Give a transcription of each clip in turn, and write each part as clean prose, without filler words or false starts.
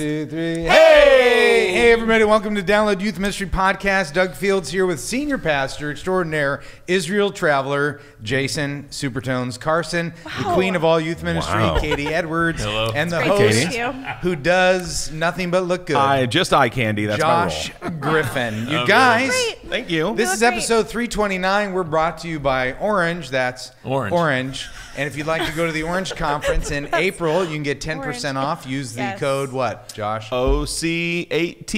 2, 3. Hey! Hey, everybody. Welcome to Download Youth Ministry Podcast. Doug Fields here with Senior Pastor Extraordinaire, Israel Traveler, Jason Supertones Carson, the Queen of all Youth Ministry, Katie Edwards, and the host who does nothing but look good. Just eye candy. That's Josh my role. Griffin. You guys. Thank you. This is episode 329. We're brought to you by Orange. That's Orange. And if you'd like to go to the Orange Conference in April, you can get 10% off. Use the code what, Josh? OC18.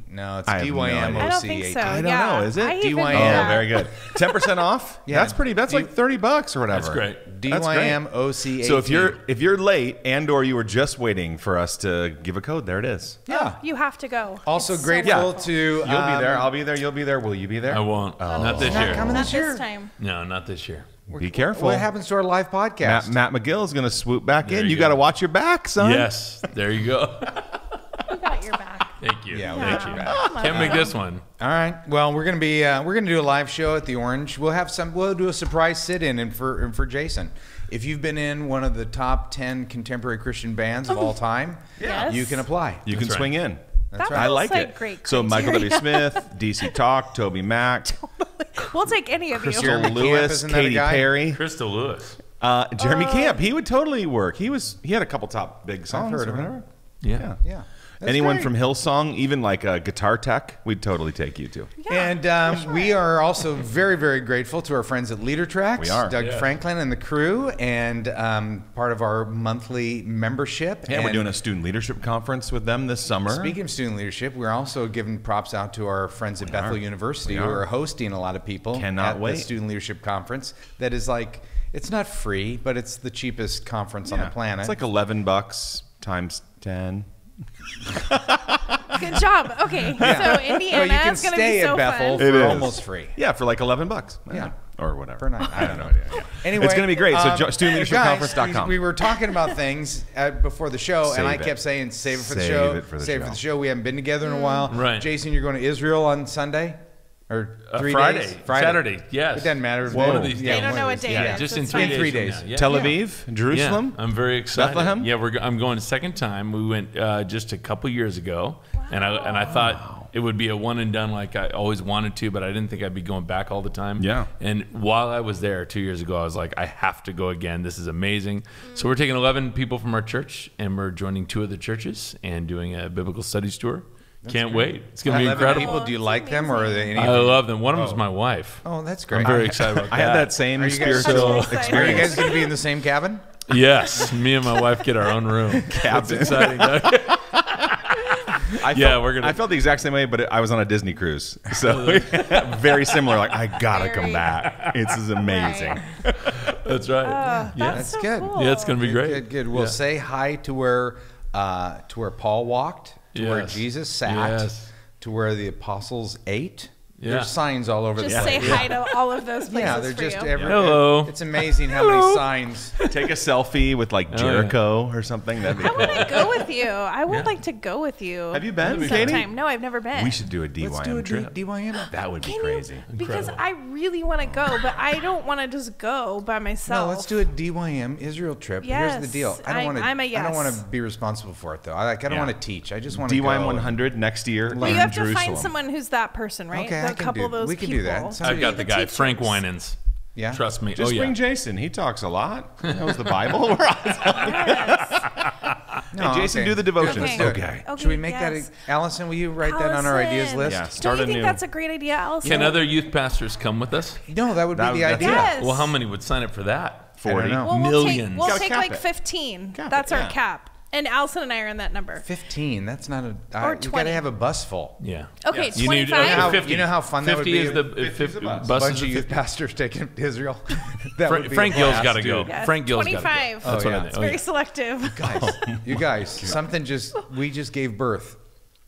No, it's DYM I don't think so. I don't know. Is it? DYM. Oh, very good. 10% off? Yeah. That's pretty. That's like $30 or whatever. That's great. DYM OC18. So if you're late and/or you were just waiting for us to give a code, there it is. Yeah. You have to go. Also It's grateful so to... You'll be there. I'll be there. You'll be there. Will you be there? I won't. Not this Not year. coming Not this year. this time. No, not this year. Be careful. What happens to our live podcast? Matt McGill is going to swoop back There in. you You go. got to watch your back, son. Yes, there you go. We got your back. Thank you. Yeah, Thank we you. got Can't make this one. All right. Well, we're gonna do a live show at the Orange. We'll do a surprise sit-in and for Jason. If you've been in one of the top 10 contemporary Christian bands of all time, Yes. you can apply. You can That's swing in. That's That right. I feels like it. Great So Michael W. criteria. Smith, DC Talk, Toby Mac, We'll take any of you. Crystal Jeremy Camp, Lewis, isn't that a Katy guy? Perry, Crystal Lewis. Jeremy Camp. He would totally work. He had a couple top big songs. heard of or him. whatever. Yeah. Yeah. That's Anyone great. from Hillsong, even like a Guitar Tech, we'd totally take you to. And we are also very, very grateful to our friends at Leader Tracks, We are. Doug Yeah. Franklin and the crew, and part of our monthly membership. Yeah, we're And doing a student leadership conference with them this summer. Speaking of student leadership, we're also giving props out to our friends at Bethel University who are hosting a lot of people Cannot at wait. the student leadership conference. That is like, it's not free, but it's the cheapest conference on the planet. It's like $11 times 10. Good job. Okay. So Well, you Indiana can is going to stay be so at Bethel fun. It for is. almost free. Yeah, for like $11. Yeah. Or whatever. Per night. I don't know. Anyway, It's going to be great. So guys, studentleadershipconference.com. we were talking about things before the show, and I Save it. kept saying, save it for the Save show. it for the Save it show. for the show. We haven't been together in a while. Right. Jason, you're going to Israel on Sunday? Or 3 Friday. days? Saturday, yes. It doesn't matter. One of these Yeah, They don't one know of what these day days. it Yeah, is. just in It's 3 fine. days. In 3 from days. now. Yeah. Tel Yeah. Aviv, Jerusalem. Yeah, I'm very excited. Bethlehem? Yeah, I'm going a second time. We went just a couple years ago, and I thought it would be a one and done like I always wanted to, but I didn't think I'd be going back all the time. Yeah. And while I was there 2 years ago, I was like, I have to go again. This is amazing. So we're taking 11 people from our church, and we're joining 2 of the churches and doing a biblical studies tour. Can't wait. It's going to be 11 incredible. people. Do you like them, or are they any I of them? love them. One of them is my wife. Oh, that's great. I'm very excited about that. I had that same Are you guys spiritual so excited? Are you experience. guys going to be in the same cabin? Yes, me and my wife get our own room. That's exciting. I felt the exact same way, but I was on a Disney cruise, so very similar. Like I gotta come back. This is amazing. That's right. That's so good. cool. Yeah, it's going to be great. Good. We'll Yeah. say hi to where Paul walked, to where Yes. Jesus sat, Yes. to where the apostles ate. Yeah. There's signs all over Just the say place. hi to all of those places Yeah, they're for just you. Hello. It's amazing how many signs. Take a selfie with like Jericho or something. That'd be I cool. want to go with you. I would like to go with you. Have you been, sometime? Katie? No, I've never been. We should do a DYM Let's do a trip. DYM. That would be Can crazy. you? Because I really want to go, but I don't want to just go by myself. No, let's do a DYM Israel trip. Here's the Yes, deal. I don't want to. I'm a I don't want to yes. be responsible for it though. I don't Yeah. want to teach. I just want to DYM go. 100 next year. Well, in you have to Jerusalem. find someone who's that person, right? Okay, a I can couple do. of those We can people. do that. I've Somebody- got the guy, teachers. Frank Winans. Yeah. Trust me. Just oh, bring yeah. Jason. He talks a lot. He knows the Bible. We're all No, Hey, Jason, okay. do the devotions. Okay. Okay. Okay, Should we make yes. that? Allison, will you write that on our ideas Allison. list? Yeah. Don't Start you a think new- that's a great idea, Allison? Can other youth pastors come with us? No, that would be That- the that's idea. it. Yes. Well, how many would sign up for that? 40. I don't know. Well, Millions. We'll Gotta take cap like it. 15. Cap it, That's our yeah. cap. And Allison and I are in that number. 15. That's not a. Or You got 20. to have a bus full. Yeah. Okay, You need 25? 50. You know how fun that would 50 be? is the 50 is the bus. buses Bunch are of youth 50. pastors taking to Israel. That would be Frank a Gill's blast, got to go. dude. Yes, Frank Gill's got to go. 25. That's Oh, what I yeah. think. It's Oh, very yeah. selective. Guys, you guys, something we just gave birth.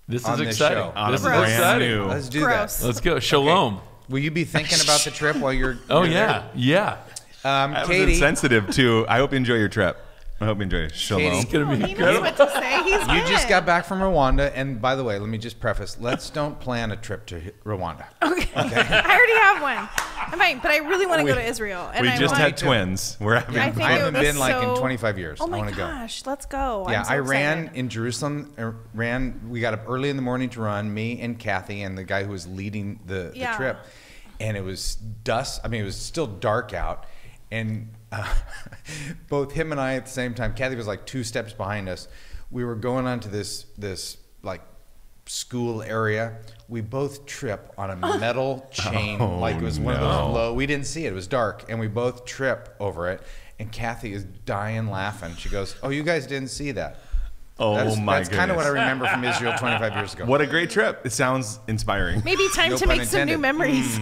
This on is this exciting. show. On This a is brand exciting. new. Let's do Gross. that. Let's go. Shalom. Will you be thinking about the trip while you're? Oh, you're yeah. Yeah. That was Katie. insensitive too. I hope you enjoy your trip. I hope you enjoy it. Shalom. Katie. It's gonna be He knows incredible. what to say. He's You good. just got back from Rwanda, and by the way, let me just preface: let's don't plan a trip to Rwanda. Okay. I already have one. I'm fine, but I really want to go to Israel. And We I just want had twins. We're having. I think I it haven't was been like in so- 25 years. Oh I my want to go. gosh, let's go. Yeah, I'm so I ran excited. in Jerusalem. We got up early in the morning to run. Me and Kathy and the guy who was leading the Yeah. trip, and it was dusk. I mean, it was still dark out, and both him and I at the same time. Kathy was like 2 steps behind us. We were going onto this like school area. We both trip on a metal chain, like it was one of those low. We didn't see it. It was dark, and we both trip over it. And Kathy is dying laughing. She goes, "Oh, you guys didn't see that." Oh That's my That's kind of what I goodness. remember from Israel 25 years ago. What a great trip. It sounds inspiring. Maybe time No to pun make some new intended. memories.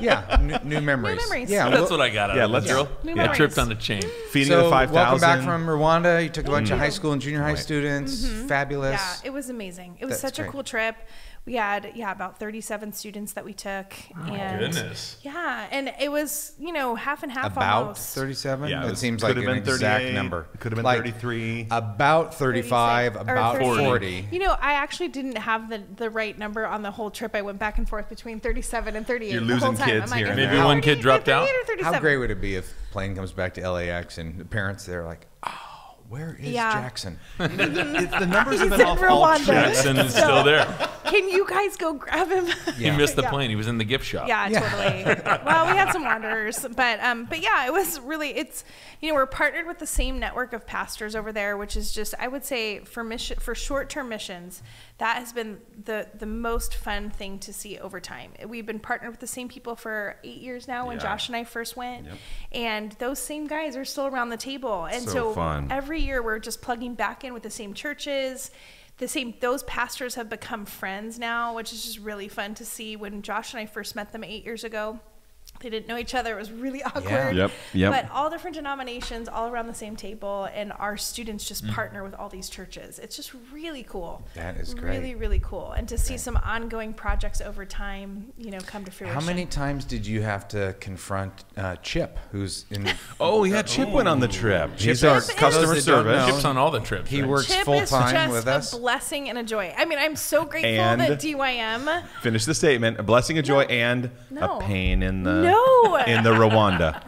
Yeah, new memories. memories. Yeah, That's well, what I got out Yeah, of let's- Israel. New I memories. tripped on a chain. Feeding so the 5,000. welcome back from Rwanda. You took a bunch of you. high school and junior high students. Fabulous. Yeah, it was amazing. It was That's such a great. cool trip. We had about 37 students that we took. And Goodness. Yeah, and it was half and half About almost. 37? Yeah, That it seems like could an have been exact 38, number. Could have been Like, 33. About 35, 36 or about 38. 40. I actually didn't have the right number on the whole trip. I went back and forth between 37 and 38 You're the whole losing time. kids I'm like, here and "Is it there. Maybe one kid 38 dropped out? or 37?" How great would it be if plane comes back to LAX and the parents there are like, "Oh, where is Yeah. Jackson?" The numbers have He's been in off Rwanda. Jackson is still there. Can you guys go grab him? He missed the Yeah. plane. He was in the gift shop. Yeah, totally. Well, we had some wanderers, but yeah, it was really, it's, we're partnered with the same network of pastors over there, which is just, I would say for short-term missions, that has been the most fun thing to see over time. We've been partnered with the same people for 8 years now when Yeah. Josh and I first went, and those same guys are still around the table. And So fun. every year we're just plugging back in with the same churches. Those pastors have become friends now, which is just really fun to see. When Josh and I first met them 8 years ago, they didn't know each other. It was really awkward. Yep. But all different denominations, all around the same table, and our students just partner with all these churches. It's just really cool. That is great. Really, really cool. And to see some ongoing projects over time, come to fruition. How many times did you have to confront Chip, who's in... Oh, yeah, Chip went on the trip. He's Chip our is- customer Those that don't service. know, Chips on all the trips. He right? works Chip is full-time just with us. a blessing and a joy. I mean, I'm so grateful And- that DYM... Finish the statement. A blessing, a joy, and No. a pain in the No. in the Rwanda.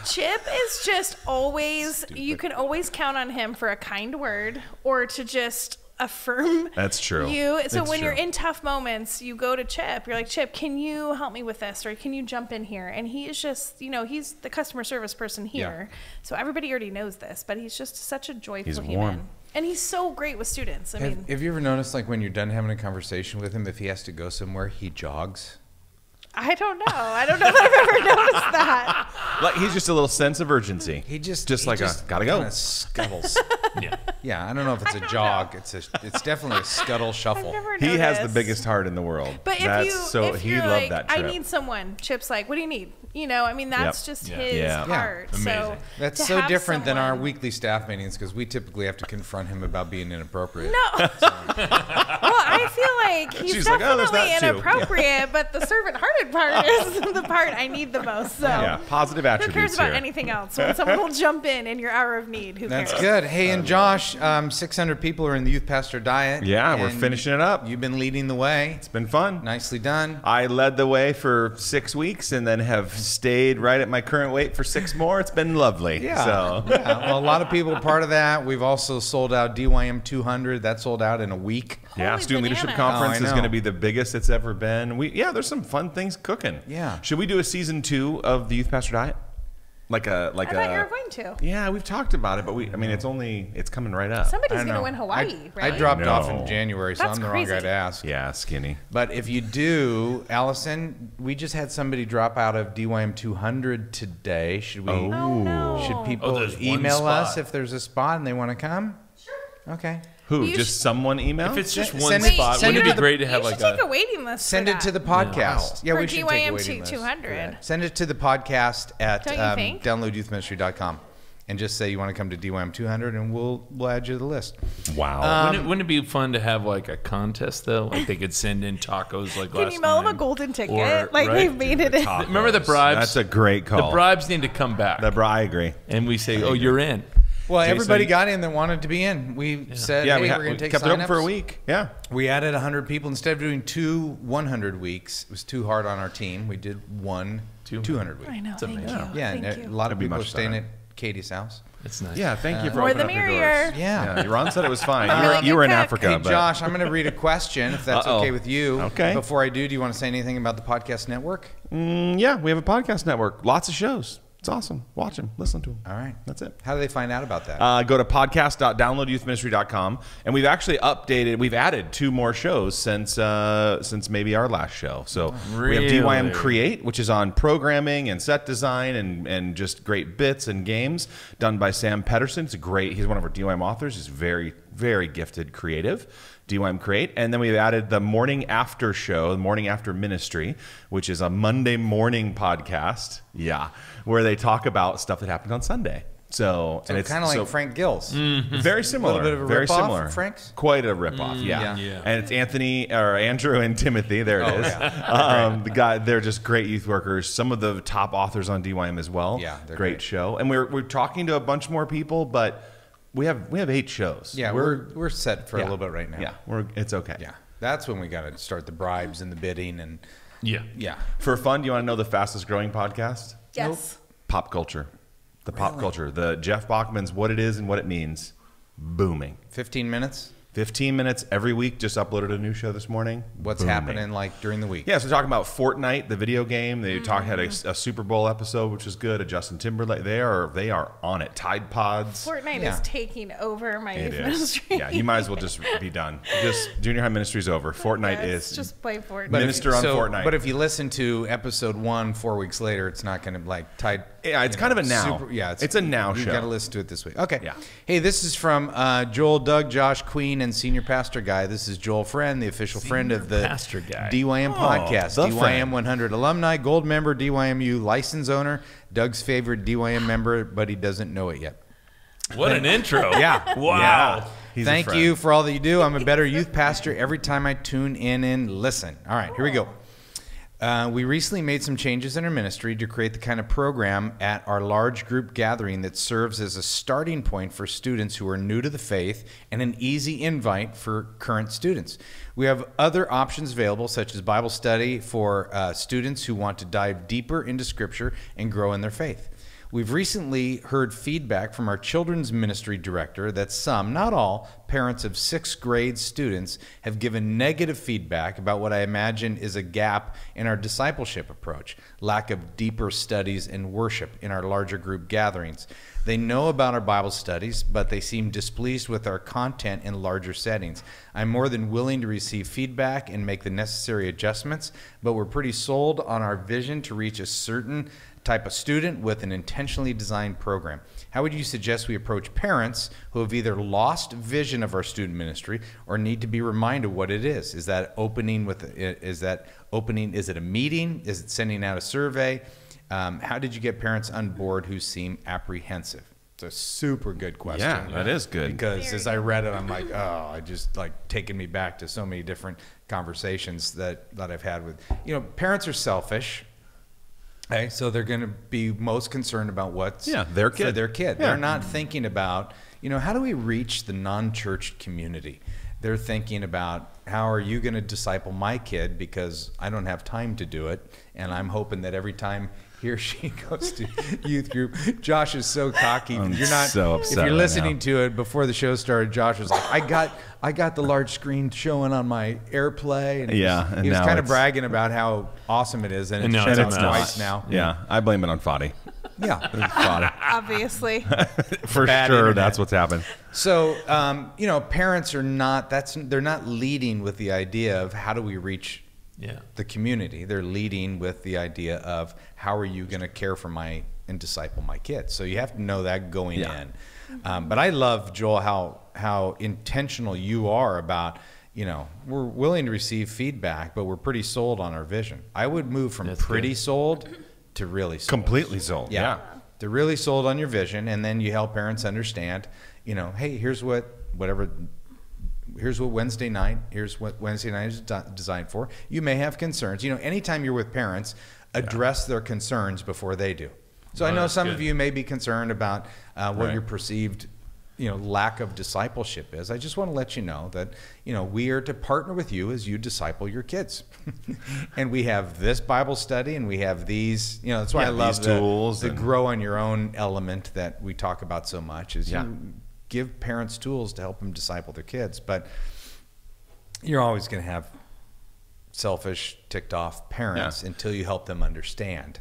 Chip is just always, you can always count on him for a kind word or to just affirm That's true. you. So It's when you're true. in tough moments, you go to Chip. You're like, Chip, can you help me with this? Or can you jump in here? And he is just, he's the customer service person here. So everybody already knows this, but he's just such a joyful He's human. warm. And he's so great with students. I mean, Have you ever noticed, like, when you're done having a conversation with him, if he has to go somewhere, he jogs? I don't know. I don't know that I've ever noticed that. Like he's just a little sense of urgency. He just gotta go. kinda scuttles. Yeah. Yeah, I don't know if it's a jog. It's definitely a scuttle shuffle. I've never He has the noticed. biggest heart in the world. But if he you're loved like, that I trip. need someone, Chip's like, what do you need? That's Yep. just Yeah. his Yeah. heart. Yeah. So Amazing. That's to so have different than our someone- weekly staff meetings because we typically have to confront him about being inappropriate. No. Well, I feel like he's She's like, "Oh, there's definitely that too." inappropriate, but the servant-hearted part is the part I need the most. So Yeah, positive who attributes cares about here. anything else? When someone will jump in your hour of need, who That's cares? good. Hey, and Josh, 600 people are in the Youth Pastor Diet. Yeah, we're and finishing it up. You've been leading the way. It's been fun. Nicely done. I led the way for 6 weeks and then have stayed right at my current weight for 6 more. It's been lovely. Yeah. So Yeah, well, a lot of people are part of that. We've also sold out DYM 200. That sold out in a week. yeah, Holy Student Leadership bananas. Conference Oh, I is know. going to be the biggest it's ever been. There's some fun things cooking. Yeah. Should we do a season 2 of the Youth Pastor Diet? I thought you were going to. Yeah, we've talked about it, but it's coming right up. Somebody's I don't going to know. win Hawaii, I right? dropped off No. in January, so That's I'm the crazy. wrong guy to ask. Yeah, skinny. But if you do, Allison, we just had somebody drop out of DYM 200 today. Should we? Oh, no. Should people there's one email us spot. if there's a spot and they want to come? Sure. Okay. Who? You Just sh- someone email? If it's just Send one it- spot, send wouldn't it it to be the- great to have You like should take a a waiting list. Send for it to that. the podcast. Yeah, For we should take a DYM waiting list. 200. Send it to the podcast at Don't you think? downloadyouthministry.com and just say you want to come to DYM 200 and we'll add you to the list. Wow. wouldn't it be fun to have like a contest though? Like they could send in tacos like Can last you mail them a time. golden ticket? Or- Like right? they've made it in. Remember the bribes? That's a great call. The bribes need to come back. I agree. and we say, "Oh, you're in." Well, Jason- everybody got in that wanted to be in. We said, Yeah, hey, we we're going to take kept it open signups. for a week. Yeah. We added 100 people. Instead of doing 2 100 weeks, it was too hard on our team. We did 200 weeks. I know. Thank you. Yeah, Thank and you. a lot of That'd be people are much staying better. at Katie's house. It's nice. Yeah, thank you for More opening the up your merrier. doors. Yeah. Ron said it was fine. really You were in good cook. Africa. Hey, but Josh, I'm going to read a question, if that's Uh-oh. okay with you. Okay. Before I do you want to say anything about the podcast network? Yeah, we have a podcast network. Lots of shows. It's awesome. Watch them. Listen to them. All right. That's it. How do they find out about that? Go to podcast.downloadyouthministry.com, and we've actually we've added 2 more shows since maybe our last show. So we have DYM Really? Create, which is on programming and set design and just great bits and games done by Sam Pedersen. He's one of our DYM authors. He's very, very gifted creative. DYM Create. And then we've added the Morning After show, the Morning After Ministry, which is a Monday morning podcast. Yeah. Where they talk about stuff that happened on Sunday. So it's kind of like Frank Gill's. Very similar. A little bit of a very rip-off similar. of Frank's? Quite a ripoff, yeah. Yeah. And it's Andrew and Timothy. There it is. The guy, they're just great youth workers. Some of the top authors on DYM as well. Yeah, they're great great. show. And we're talking to a bunch more people, but we have 8 shows. Yeah, we're set for a little bit right now. Yeah, it's okay. Yeah. That's when we got to start the bribes and the bidding and Yeah. For fun, do you want to know the fastest growing podcast? Yes. Pop culture. The pop culture. The Jeff Bachman's What It Is and What It Means. Booming. 15 minutes. 15 minutes every week. Just uploaded a new show this morning. What's Booming. happening like during the week? Yeah, so talking about Fortnite, the video game. They had a Super Bowl episode, which was good. A Justin Timberlake. They are on it. Tide Pods. Fortnite Yeah. is taking over my It youth is. ministry. Yeah, you might as well just be done. Just junior high ministry's over. Fortnite Yes, is. just play Fortnite. Minister on Fortnite. But if you listen to episode 1 4 weeks later, it's not going to like tide. Yeah, it's kind of a now. It's a now You show. got to listen to it this week. Okay. Yeah. Hey, this is from Joel, Doug, Josh, Queen, and Senior Pastor Guy. This is Joel Friend, the official friend of the Pastor Guy. DYM podcast. the DYM friend. 100 alumni, gold member, DYMU license owner, Doug's favorite DYM member, but he doesn't know it yet. What an intro. Yeah. Wow. Yeah. He's a Thank friend. you for all that you do. I'm a better youth pastor every time I tune in and listen. All right, here we go. We recently made some changes in our ministry to create the kind of program at our large group gathering that serves as a starting point for students who are new to the faith and an easy invite for current students. We have other options available, such as Bible study for students who want to dive deeper into Scripture and grow in their faith. We've recently heard feedback from our children's ministry director that some, not all, parents of 6th grade students have given negative feedback about what I imagine is a gap in our discipleship approach, lack of deeper studies and worship in our larger group gatherings. They know about our Bible studies, but they seem displeased with our content in larger settings. I'm more than willing to receive feedback and make the necessary adjustments, but we're pretty sold on our vision to reach a certain type of student with an intentionally designed program. How would you suggest we approach parents who have either lost vision of our student ministry or need to be reminded what it is? Is that opening is it a meeting? Is it sending out a survey? How did you get parents on board who seem apprehensive? It's a super good question. Yeah, that is good. Because as I read it, I'm like, oh, it just like taking me back to so many different conversations that I've had with, parents are selfish. Okay, so they're going to be most concerned about what's their kid. for their kid. Yeah. They're not thinking about, how do we reach the non-church community? They're thinking about, how are you going to disciple my kid, because I don't have time to do it, and I'm hoping that every time he or she goes to youth group, Josh is so cocky. I'm You're not so upset if you're right listening now. to it before the show started, Josh was like, I got the large screen showing on my AirPlay, and Yeah, and he was now kind of it's- bragging about how awesome it is, and And it's now shut it's out not. twice now. Yeah, I blame it on Foddy. Yeah. Foddy. Obviously. For Bad sure, internet. that's what's happened. So, parents are not, they're not leading with the idea of how do we reach the community. They're leading with the idea of how are you going to care for and disciple my kids. So you have to know that going in. But I love, Joel, how intentional you are about, we're willing to receive feedback, but we're pretty sold on our vision. I would move from That's pretty good. sold to really sold. Completely sold. Yeah. They're really sold on your vision, and then you help parents understand, hey, here's what Wednesday night is designed for. You may have concerns. Anytime you're with parents, address their concerns before they do. So I know that's some good. of you may be concerned about what Right. your perceived, lack of discipleship is. I just want to let you know that, we are to partner with you as you disciple your kids. And we have this Bible study, and we have these, that's why I love these tools the and- grow on your own element that we talk about so much, is Yeah. you give parents tools to help them disciple their kids. But you're always going to have selfish, ticked off parents until you help them understand.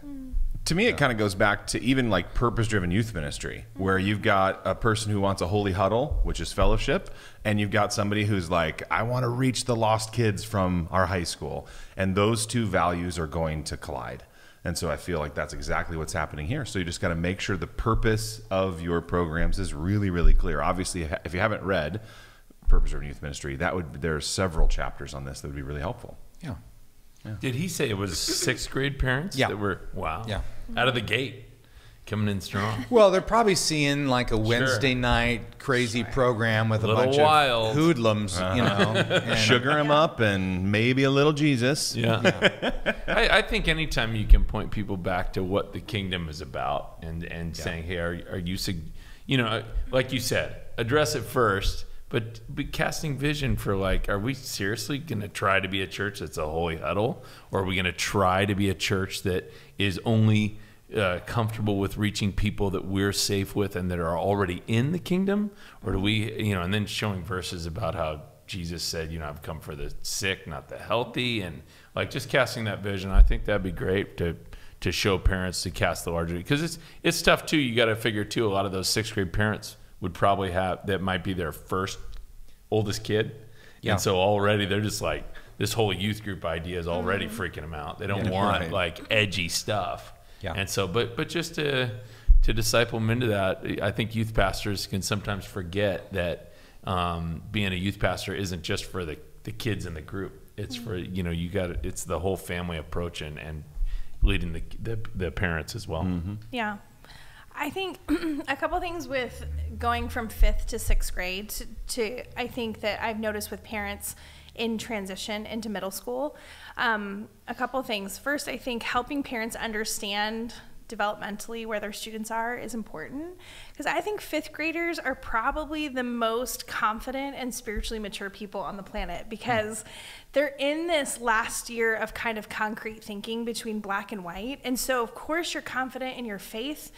To me, it kind of goes back to even like purpose-driven youth ministry, where you've got a person who wants a holy huddle, which is fellowship, and you've got somebody who's like, I want to reach the lost kids from our high school. And those two values are going to collide. And so I feel like that's exactly what's happening here. So you just got to make sure the purpose of your programs is really, really clear. Obviously, if you haven't read Purpose-Driven Youth Ministry, there are several chapters on this that would be really helpful. Yeah. Did he say it was 6th grade parents Yeah. that were, wow, Yeah. out of the gate, coming in strong? Well, they're probably seeing like a Wednesday night crazy program with a Little bunch wild. of hoodlums, and Sugar them up and maybe a little Jesus. Yeah. I think anytime you can point people back to what the kingdom is about and saying, hey, are you, like you said, address it first, but casting vision for like, are we seriously going to try to be a church that's a holy huddle? Or are we going to try to be a church that is only comfortable with reaching people that we're safe with and that are already in the kingdom? Or do we, and then showing verses about how Jesus said, I've come for the sick, not the healthy, and like just casting that vision. I think that'd be great to show parents to cast the larger, because it's tough too. You got to figure too, a lot of those 6th grade parents would probably have, that might be their first oldest kid. Yeah. And so already they're just like, this whole youth group idea is already freaking them out. They don't want right. like edgy stuff. Yeah. And so, but just to disciple them into that, I think youth pastors can sometimes forget that being a youth pastor isn't just for the kids in the group. It's for, it's the whole family approach and leading the parents as well. Mm-hmm. Yeah. I think a couple things with going from 5th to 6th grade to I think that I've noticed with parents in transition into middle school. A couple things. First, I think helping parents understand developmentally where their students are is important, because I think 5th graders are probably the most confident and spiritually mature people on the planet, because they're in this last year of kind of concrete thinking between black and white. And so of course you're confident in your faith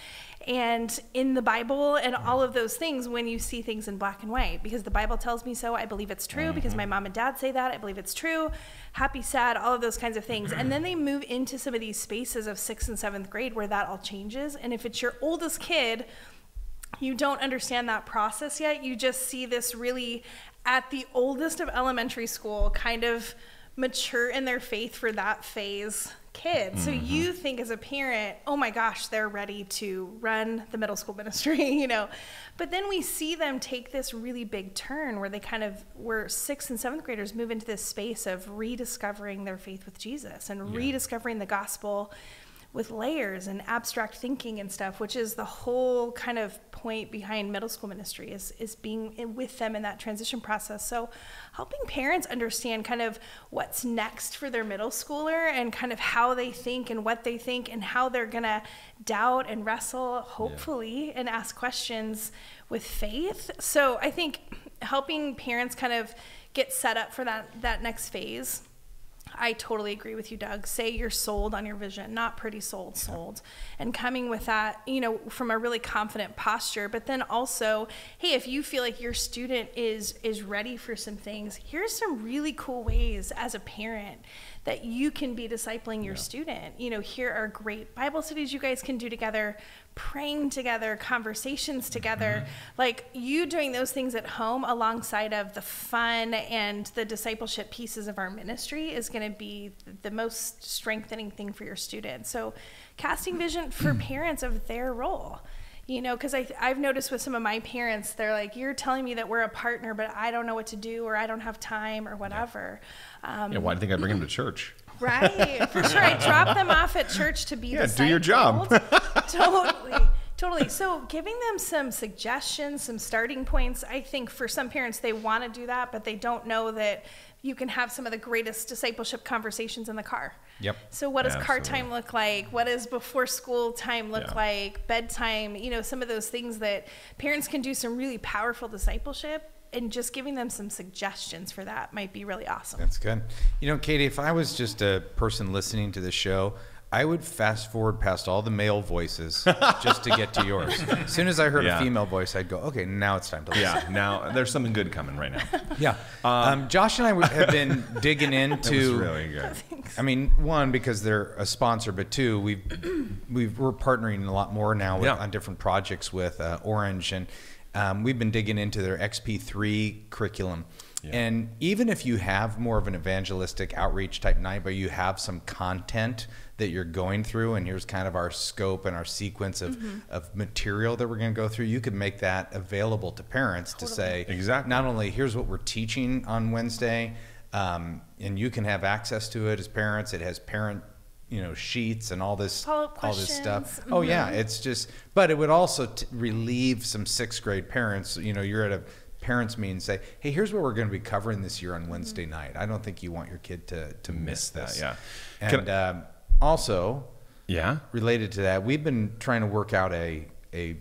and in the Bible and all of those things when you see things in black and white, because the Bible tells me so. I believe it's true because my mom and dad say that. I believe it's true. Happy, sad, all of those kinds of things. And then they move into some of these spaces of 6th and 7th grade where that all changes. And if it's your oldest kid, you don't understand that process yet. You just see this really at the oldest of elementary school kind of mature in their faith for that phase kid. So you think as a parent, oh my gosh, they're ready to run the middle school ministry, But then we see them take this really big turn where where 6th and 7th graders move into this space of rediscovering their faith with Jesus and rediscovering the gospel with layers and abstract thinking and stuff, which is the whole kind of point behind middle school ministry, is being with them in that transition process. So helping parents understand kind of what's next for their middle schooler and kind of how they think and what they think and how they're gonna doubt and wrestle, hopefully, and ask questions with faith. So I think helping parents kind of get set up for that next phase. I totally agree with you, Doug. Say you're sold on your vision, not pretty sold. And coming with that, from a really confident posture, but then also, hey, if you feel like your student is ready for some things, here's some really cool ways as a parent that you can be discipling your student. Here are great Bible studies you guys can do together, praying together, conversations together, like you doing those things at home alongside of the fun and the discipleship pieces of our ministry is going to be the most strengthening thing for your students. So casting vision for parents of their role, because I've noticed with some of my parents, they're like, you're telling me that we're a partner, but I don't know what to do, or I don't have time, or whatever. Why do you think I bring them to church? Right, for sure. I drop them off at church to be discipled. Do your job. Totally. So giving them some suggestions, some starting points. I think for some parents, they want to do that, but they don't know that you can have some of the greatest discipleship conversations in the car. Yep. So what does car Absolutely. time look like? What does before school time look Yeah. like? Bedtime, some of those things that parents can do some really powerful discipleship, and just giving them some suggestions for that might be really awesome. That's good. Katie, if I was just a person listening to the show, I would fast forward past all the male voices just to get to yours. As soon as I heard a female voice, I'd go, okay, now it's time to listen. Yeah, now there's something good coming right now. Yeah. Josh and I have been digging That was into, really good. I mean, one, because they're a sponsor, but two, we're partnering a lot more now with, on different projects with Orange, and we've been digging into their XP3 curriculum. Yeah. And even if you have more of an evangelistic outreach type night, but you have some content that you're going through, and here's kind of our scope and our sequence of material that we're going to go through, you could make that available to parents to say, not only here's what we're teaching on Wednesday, and you can have access to it as parents. It has parent sheets and all this stuff. Oh yeah, it's just, but it would also relieve some 6th grade parents. You're at a parents meeting, say, hey, here's what we're going to be covering this year on Wednesday night. I don't think you want your kid to miss this. Yeah. And also, related to that, we've been trying to work out a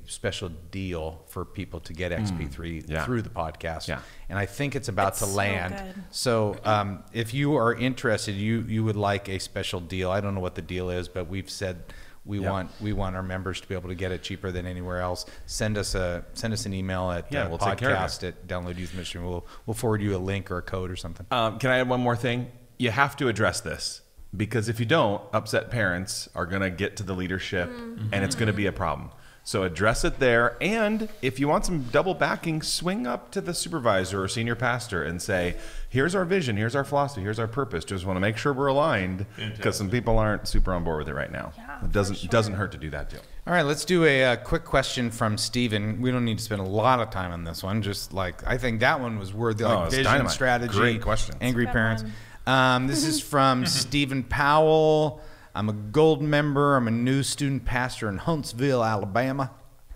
special deal for people to get XP3 through the podcast. Yeah. And I think it's about to land. So if you are interested, you would like a special deal. I don't know what the deal is, but we've said we want our members to be able to get it cheaper than anywhere else. Send us an email at we'll podcast at Download Youth Ministry. We'll forward you a link or a code or something. Can I add one more thing? You have to address this, because if you don't, upset parents are going to get to the leadership and it's going to be a problem. So address it there. And if you want some double backing, swing up to the supervisor or senior pastor and say, here's our vision, here's our philosophy, here's our purpose. Just want to make sure we're aligned, because some people aren't super on board with it right now. Yeah, it doesn't hurt to do that too. All right, let's do a quick question from Steven. We don't need to spend a lot of time on this one. Just I think that one was worthy. Vision, dynamite. Strategy, great questions. Angry parents. This is from Stephen Powell. I'm a gold member. I'm a new student pastor in Huntsville, Alabama.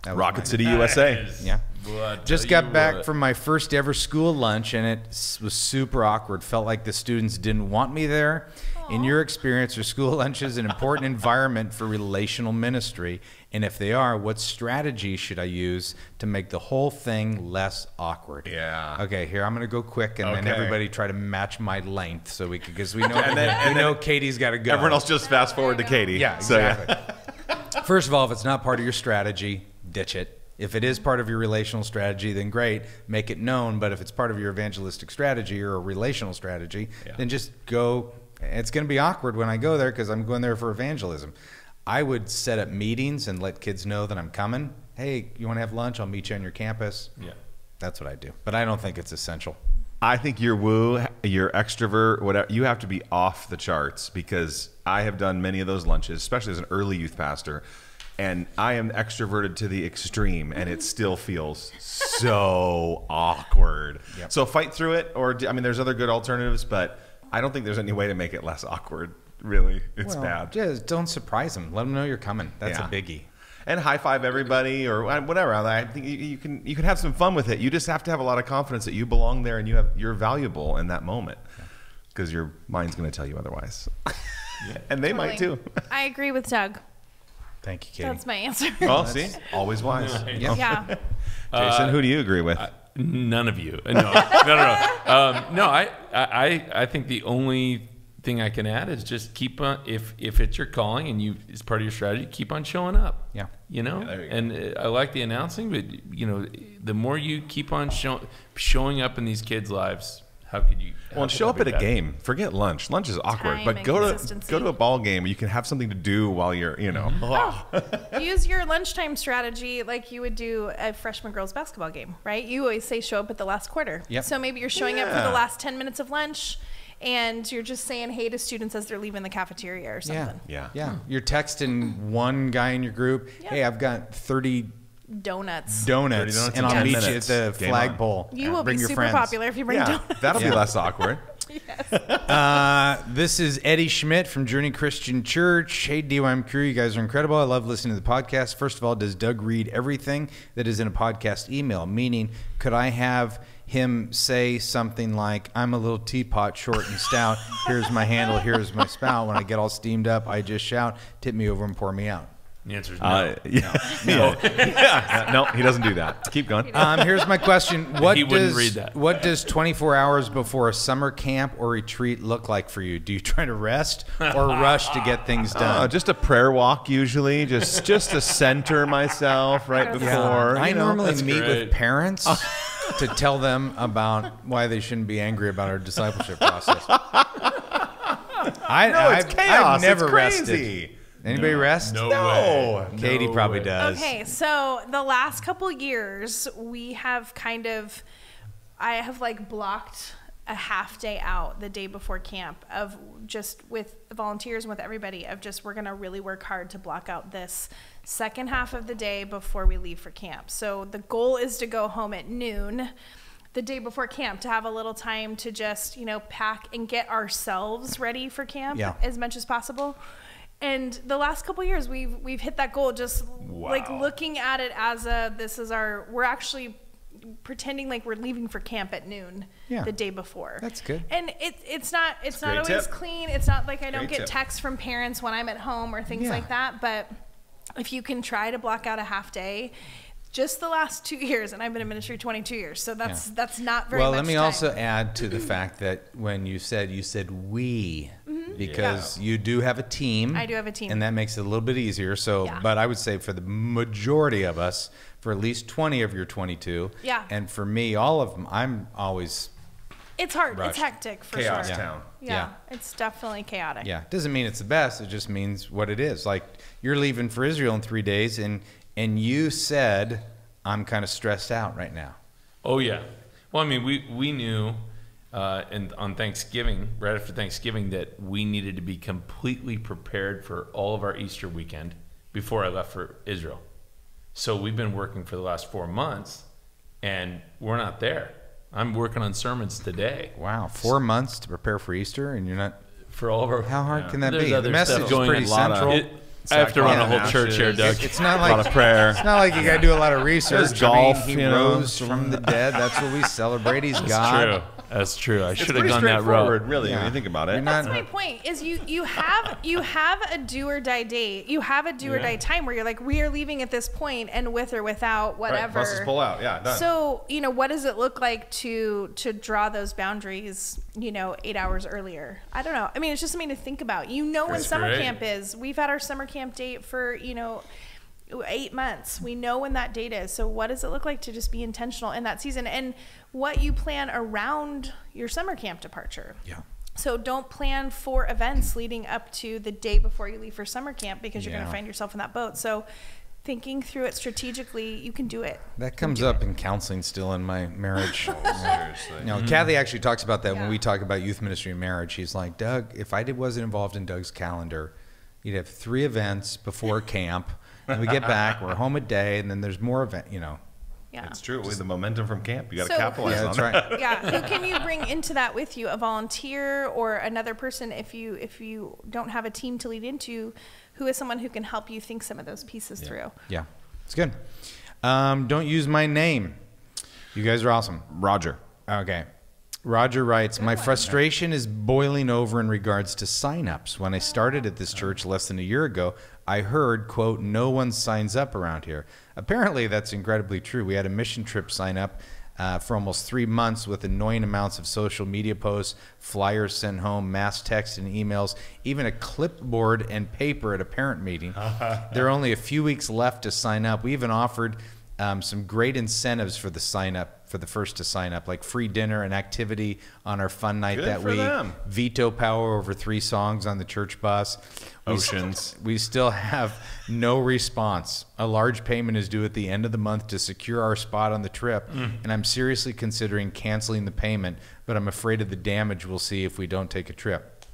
Rocket City, USA. Yeah. Just got back from my first ever school lunch, and it was super awkward. Felt like the students didn't want me there. In your experience, are school lunches an important environment for relational ministry? And if they are, what strategy should I use to make the whole thing less awkward? Yeah. Okay, here, I'm going to go quick, and then everybody try to match my length, so because we know, we know Katie's got to go. Everyone else just fast forward to Katie. Yeah, exactly. First of all, if it's not part of your strategy, ditch it. If it is part of your relational strategy, then great, make it known. But if it's part of your evangelistic strategy or a relational strategy, then just go. It's going to be awkward when I go there because I'm going there for evangelism. I would set up meetings and let kids know that I'm coming. Hey, you want to have lunch? I'll meet you on your campus. Yeah. That's what I do. But I don't think it's essential. I think your woo, your extrovert, whatever, you have to be off the charts, because I have done many of those lunches, especially as an early youth pastor, and I am extroverted to the extreme, and it still feels so awkward. Yep. So fight through it, or I mean, there's other good alternatives, but I don't think there's any way to make it less awkward. Really, it's bad. Just don't surprise them. Let them know you're coming. That's a biggie. And high five everybody or whatever. I think you can have some fun with it. You just have to have a lot of confidence that you belong there and you're valuable in that moment, because your mind's going to tell you otherwise. And they might too. I agree with Doug. Thank you, Katie. That's my answer. Oh, see, always wise. Yeah. Jason, who do you agree with? None of you. No. I think the only thing I can add is just keep on, if it's your calling and it's part of your strategy, keep on showing up. Yeah. There you go. And I like the announcing, but the more you keep on showing up in these kids' lives, how could you? Well, show up at a game. Forget lunch. Lunch is awkward, but go to a ball game where you can have something to do while you're, Use your lunchtime strategy like you would do a freshman girls basketball game, right? You always say show up at the last quarter. Yep. So maybe you're showing up for the last 10 minutes of lunch, and you're just saying hey to students as they're leaving the cafeteria or something. Yeah. You're texting one guy in your group, hey, I've got 30 donuts, and I'll meet you at the flagpole. You will bring be your super friends. popular if you bring donuts. That'll be less awkward. Yes. This is Eddie Schmidt from Journey Christian Church. Hey, DYM crew, you guys are incredible. I love listening to the podcast. First of all, does Doug read everything that is in a podcast email? Meaning, could I have him say something like, I'm a little teapot, short and stout. Here's my handle. Here's my spout. When I get all steamed up, I just shout, tip me over and pour me out. The answer is no. No, he doesn't do that. Keep going. Here's my question. He wouldn't read that. What does 24 hours before a summer camp or retreat look like for you? Do you try to rest or rush to get things done? Just a prayer walk usually, just to center myself right before. I normally meet great. with parents to tell them about why they shouldn't be angry about our discipleship process. It's chaos. I've never It's crazy. rested. Anybody rest? No No. way. Katie No probably way. does. Okay, so the last couple years, I have like blocked a half day out the day before camp of just with volunteers and with everybody of just, we're going to really work hard to block out this second half of the day before we leave for camp. So the goal is to go home at noon the day before camp, to have a little time to just, pack and get ourselves ready for camp as much as possible. And the last couple of years, we've hit that goal. Just like looking at it as we're actually pretending like we're leaving for camp at noon the day before. That's good. And it's not always tip. clean. It's not like I don't Great get tip. texts from parents when I'm at home or things like that. But if you can try to block out a half day, just the last 2 years, and I've been in ministry 22 years, so that's not very much Well, let me time. also add to the fact that when you said we, because you do have a team. I do have a team. And that makes it a little bit easier. So, but I would say for the majority of us, for at least 20 of your 22, and for me, all of them, I'm always It's hard. rushed. It's hectic for Chaos sure. town. Yeah, it's definitely chaotic. Yeah, doesn't mean it's the best. It just means what it is. Like, you're leaving for Israel in 3 days, and you said, I'm kind of stressed out right now. Oh, yeah. Well, I mean, we knew and on Thanksgiving, right after Thanksgiving, that we needed to be completely prepared for all of our Easter weekend before I left for Israel. So we've been working for the last 4 months, and we're not there. I'm working on sermons today. Wow, 4 months to prepare for Easter, and you're not. For all of our... How hard can that There's be? The other message stuff is going pretty on. A lot of- central. I have to run a whole Sackcloth church here, ashes. Doug. It's not A like lot of prayer. It's not like you got to do a lot of research. There's golf, he you know. rose from the dead. That's what we celebrate. He's God. That's true. I It's should have pretty gone that straightforward, route. really, when you think about it. You're not- That's my point. Is you have a do or die date. You have a do or die time where you're like, we are leaving at this point, and with or without whatever. Right, buses pull out. Yeah, done. So what does it look like to draw those boundaries? 8 hours earlier. I don't know. I mean, it's just something to think about. When That's summer great. camp is. We've had our summer camp date for 8 months. We know when that date is. So what does it look like to just be intentional in that season, and what you plan around your summer camp departure? Yeah. So don't plan for events leading up to the day before you leave for summer camp, because you're going Yeah. to find yourself in that boat. So thinking through it strategically, you can do it. That comes up in counseling still in my marriage. Seriously. No, Kathy actually talks about that when Yeah. we talk about youth ministry and marriage. She's like, Doug, if I wasn't involved in Doug's calendar, you'd have 3 events before camp. And we get back, we're home a day, and then there's more event. Yeah. It's true. With the momentum from camp, you got to So- capitalize Yeah, on that's it. right. Yeah. Who can you bring into that with you? A volunteer or another person? If you don't have a team to lead into, who is someone who can help you think some of those pieces through? Yeah, it's good. Don't use my name. You guys are awesome. Roger. Okay. Roger writes, my frustration is boiling over in regards to signups. When I started at this church less than a year ago, I heard, quote, no one signs up around here. Apparently, that's incredibly true. We had a mission trip sign up for almost 3 months with annoying amounts of social media posts, flyers sent home, mass texts and emails, even a clipboard and paper at a parent meeting. There are only a few weeks left to sign up. We even offered some great incentives for the sign up, for the first to sign up, like free dinner and activity on our fun night Good that for week, them. veto power over 3 songs on the church bus. Oceans. We still have no response. A large payment is due at the end of the month to secure our spot on the trip, and I'm seriously considering canceling the payment, but I'm afraid of the damage we'll see if we don't take a trip.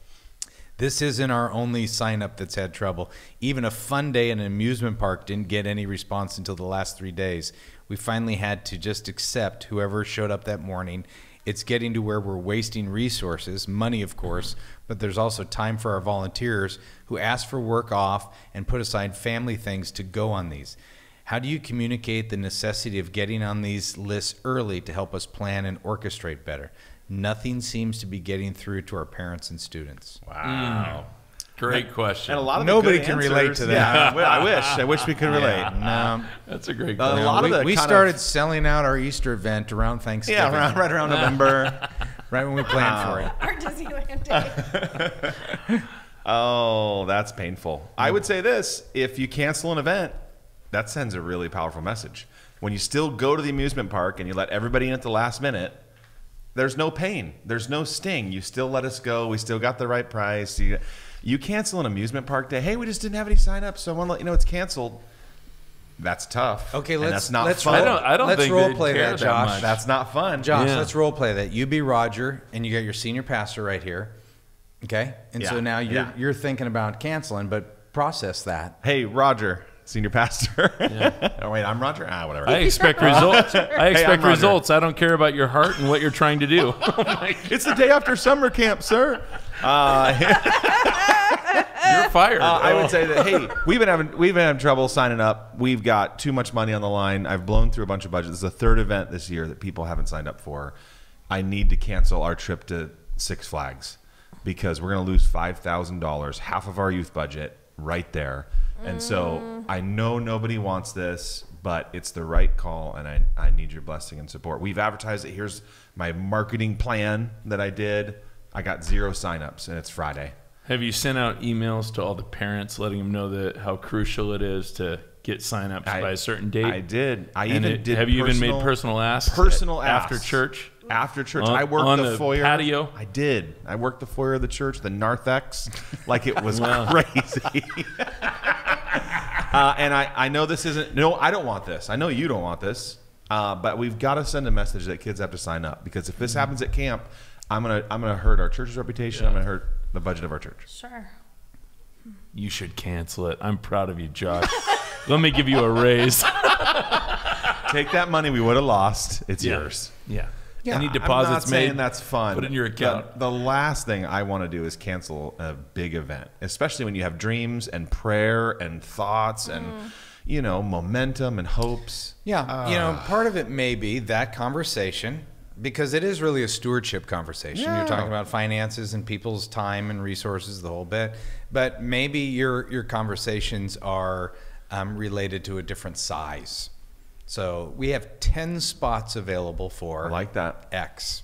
This isn't our only sign-up that's had trouble. Even a fun day in an amusement park didn't get any response until the last 3 days. We finally had to just accept whoever showed up that morning. It's getting to where we're wasting resources, money of course, but there's also time for our volunteers who ask for work off and put aside family things to go on these. How do you communicate the necessity of getting on these lists early to help us plan and orchestrate better? Nothing seems to be getting through to our parents and students. Wow. Great question. And a lot of Nobody the good can answers, relate to that. Yeah, I wish we could relate. No. That's a great A question. lot of the we kind started of- selling out our Easter event around Thanksgiving. Yeah, right around November. Right when we planned for it. Our Disneyland day. Oh, that's painful. I would say this: if you cancel an event, that sends a really powerful message. When you still go to the amusement park and you let everybody in at the last minute, there's no pain. There's no sting. You still let us go. We still got the right price. You cancel an amusement park day. Hey, we just didn't have any sign-ups, so I want to let you know it's canceled. That's tough. Okay, And let's that's not let's fun. I don't let's think role they'd play care that, that Josh. much. That's not fun. Josh, Yeah. let's role play that. You be Roger, and you got your senior pastor right here. Okay, and so Yeah, now yeah. you're thinking about canceling, but process that. Hey, Roger, senior pastor. Oh, wait, I'm Roger? Whatever. I expect results. I expect Roger. results. I don't care about your heart and what you're trying to do. It's the day after summer camp, sir. You're fired. I would say that, hey, we've been having trouble signing up. We've got too much money on the line. I've blown through a bunch of budgets. This is the third event this year that people haven't signed up for. I need to cancel our trip to Six Flags because we're going to lose $5,000, half of our youth budget right there. And so I know nobody wants this, but it's the right call, and I need your blessing and support. We've advertised it. Here's my marketing plan that I did. I got 0 signups, and it's Friday. Have you sent out emails to all the parents letting them know that how crucial it is to get signups by a certain date? I did. Have you even made personal asks? Personal after asks. church? After church, On- I worked on the the foyer. patio? I did. I worked the foyer of the church, the narthex, like it was Wow. crazy. And I know this isn't. No, I don't want this. I know you don't want this. But we've got to send a message that kids have to sign up, because if this happens at camp, I'm gonna hurt our church's reputation. I'm gonna hurt the budget of our church. Sure. You should cancel it. I'm proud of you, Josh. Let me give you a raise. Take that money we would have lost. It's yours. Yeah. Yeah, Any I'm deposits not saying made? that's fun. Put it in your account. The last thing I want to do is cancel a big event, especially when you have dreams and prayer and thoughts and momentum and hopes. Yeah, part of it may be that conversation, because it is really a stewardship conversation. Yeah. You're talking about finances and people's time and resources, the whole bit. But maybe your conversations are related to a different size. So we have 10 spots available for I like that. X.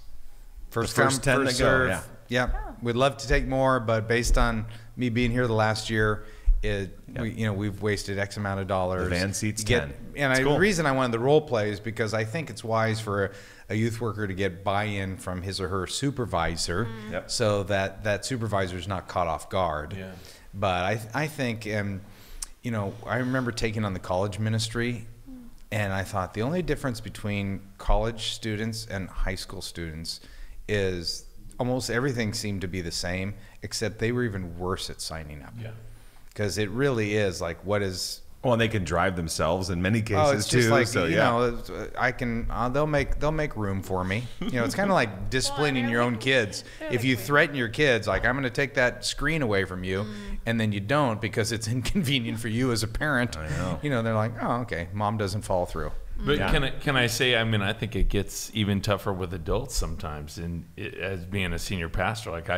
The first 10 first that go, serve. Yeah. We'd love to take more, but based on me being here the last year, we've wasted X amount of dollars. The van seats You 10. And It's cool. the reason I wanted the role play is because I think it's wise for a youth worker to get buy-in from his or her supervisor, Yep. so that supervisor is not caught off guard. Yeah. But I think, I remember taking on the college ministry, and I thought the only difference between college students and high school students is almost everything seemed to be the same, except they were even worse at signing up. Yeah. Because it really is like, what is... Well, and they can drive themselves in many cases Oh, it's just too. like, so, I can. They'll make room for me. It's kind of like disciplining your own kids. If you threaten your kids, like, I'm going to take that screen away from you, and then you don't because it's inconvenient for you as a parent. I know. They're like, oh, okay, mom doesn't follow through. But Yeah. can I say, I think it gets even tougher with adults sometimes. And as being a senior pastor, like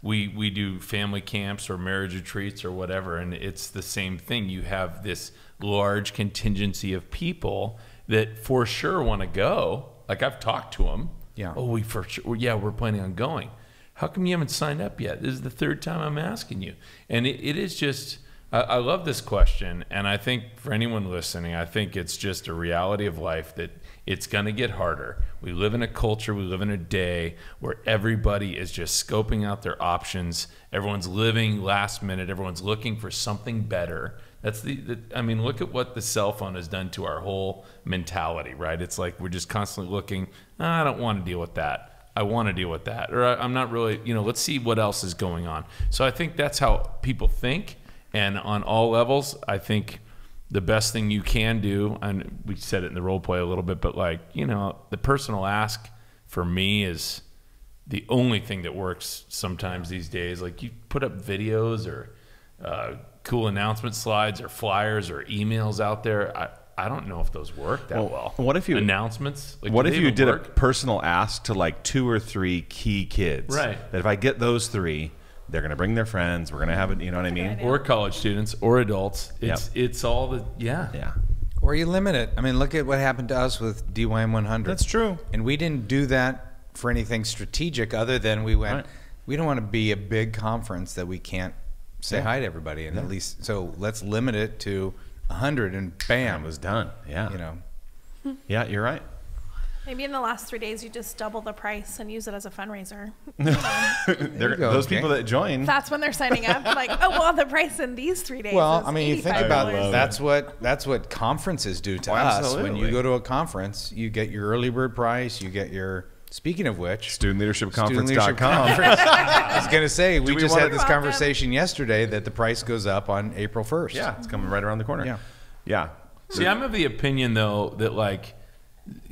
we do family camps or marriage retreats or whatever, and it's the same thing. You have this large contingency of people that for sure want to go. Like, I've talked to them. Yeah. Oh, we're planning on going. How come you haven't signed up yet? This is the third time I'm asking you. And it is just, I love this question. And I think for anyone listening, I think it's just a reality of life that it's going to get harder. We live in a culture, we live in a day where everybody is just scoping out their options. Everyone's living last minute. Everyone's looking for something better. That's look at what the cell phone has done to our whole mentality, right? It's like we're just constantly looking, I don't want to deal with that. I want to deal with that. Or I'm not really, let's see what else is going on. So I think that's how people think. And on all levels, I think the best thing you can do, and we said it in the role play a little bit, but the personal ask for me is the only thing that works sometimes these days. Like, you put up videos or cool announcement slides or flyers or emails out there. I don't know if those work that well. What if you announcements? Like, what do if they you even did work? a personal ask to like 2 or 3 key kids? Right. That if I get those 3, they're going to bring their friends. We're going to have it. You know what I mean? Or college students or adults. It's all the Yeah. Or you limit it. I mean, look at what happened to us with DYM 100. That's true. And we didn't do that for anything strategic other than we went, we don't want to be a big conference that we can't say hi to everybody. And at least, so let's limit it to 100 and bam. It was done. Yeah. You know. Yeah, you're right. Maybe in the last 3 days you just double the price and use it as a fundraiser. Those people that join. That's when they're signing up. Like, oh, well, the price in these 3 days. Well, is I mean, you think about $85. it. That's what conferences do to us. When you go to a conference, you get your early bird price. You get your. Speaking of which, StudentLeadershipConference.com. I was going to say we just had this Welcome. conversation yesterday that the price goes up on April 1st. Yeah, it's coming right around the corner. Yeah. See, I'm of the opinion though that like,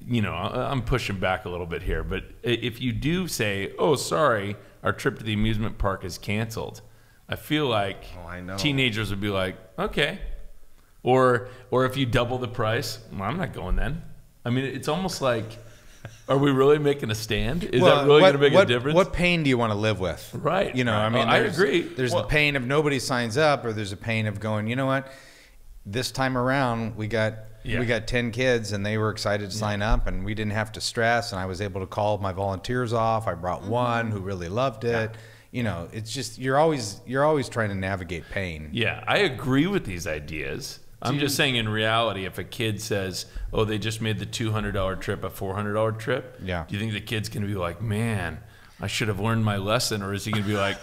you know, I'm pushing back a little bit here, but if you do say, "Oh, sorry, our trip to the amusement park is canceled," I feel like teenagers would be like, "Okay," or if you double the price, well, I'm not going then. I mean, it's almost like, are we really making a stand? Is that really going to make a difference? What pain do you want to live with? Right. You know, I mean, I agree. There's the pain of nobody signs up, or there's a pain of going, you know what? This time around, we got 10 kids, and they were excited to sign up, and we didn't have to stress, and I was able to call my volunteers off. I brought one who really loved it. You know, it's just you're always trying to navigate pain. Yeah, I agree with these ideas. I'm just saying, in reality, if a kid says, "Oh, they just made the $200 trip a $400 trip," do you think the kid's going to be like, "Man, I should have learned my lesson," or is he going to be like,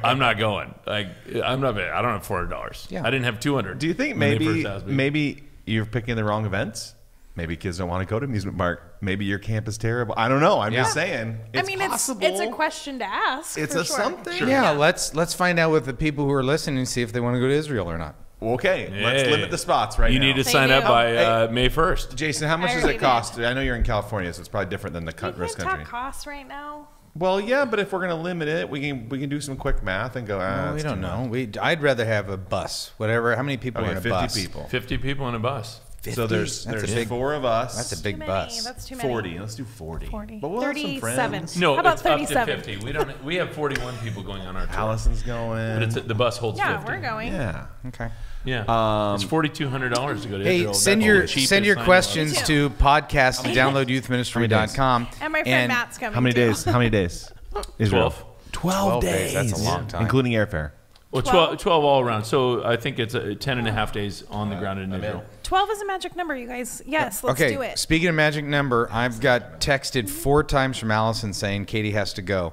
"I'm not going. Like, I'm not. I don't have $400. Yeah. I didn't have $200." Do you think maybe you're picking the wrong events? Maybe kids don't want to go to amusement park. Maybe your camp is terrible. I don't know. I'm just saying. It's possible. It's a question to ask. It's for a sure. something. Sure. Yeah, let's find out with the people who are listening and see if they want to go to Israel or not. Okay, let's Hey. limit the spots right now. You need to They sign do. up by May 1st. Jason, how much I does already it cost? I know you're in California, so it's probably different than the We rest can't country. talk costs right now. Well, yeah, but if we're going to limit it, we can do some quick math and go. Well, we it's don't too know. much. I'd rather have a bus. Whatever. How many people Okay, are in a 50 bus? people. 50 people in a bus. 50? So there's That's a big, 4 of us. That's a Too big many. bus. That's too many. 40. Let's do 40. 40. But we'll have some 37. friends. No, How about it's 37? up to 50. We have 41 people going on our tour, Allison's going. but the bus holds Yeah, 50. we're going. Yeah. Okay. Yeah, it's $4,200 to go to Hey, Israel. send That's your the cheapest send your sign-up. questions Me to podcast@downloadyouthministry.com. And my friend Matt's coming How many too. days? How many days? Israel. 12. 12 days. That's a long time. Including airfare. Well, 12 all around. So I think it's 10 and a half days on the ground in Israel. 12 is a magic number, you guys. Yes, let's Okay, do it. speaking of magic number, I've got texted 4 times from Allison saying Katie has to go.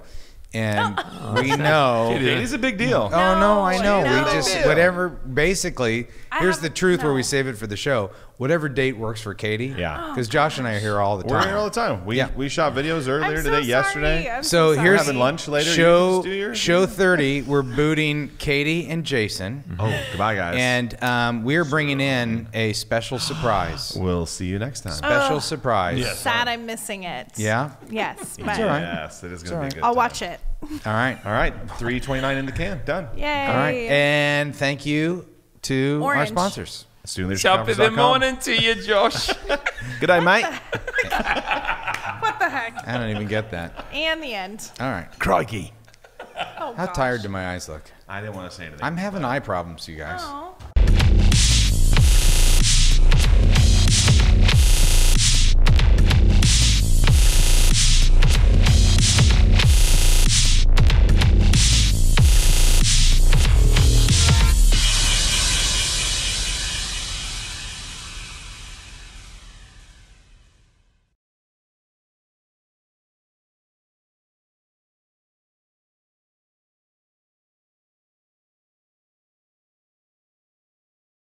And we know. Katie's a big deal. Oh, no, I know. No. We just, whatever, basically, here's the truth where we no. save it for the show. Whatever date works for Katie. Yeah. Because Josh and I are here all the time. We're here all the time. We shot videos earlier I'm so today, sorry. yesterday. I'm So sorry. here's Having lunch later, you Show, just do yours? show 30. We're booting Katie and Jason. Oh, goodbye, guys. And we're bringing in a special surprise. We'll see you next time. Special surprise. Yes. Sad I'm missing it. Yeah? Yes, but all right. Yes, it is going to be a good I'll time. watch it. All right. All right, 329 in the can. Done. Yay. All right. And thank you to our Orange. sponsors. Top of the StudentLeadershipConference.com. morning to you, Josh. Good night, mate. What the heck? I don't even get that. And the end. All right. Crikey. Oh, How gosh. tired do my eyes look? I didn't want to say anything. I'm having eye problems, you guys. Aw.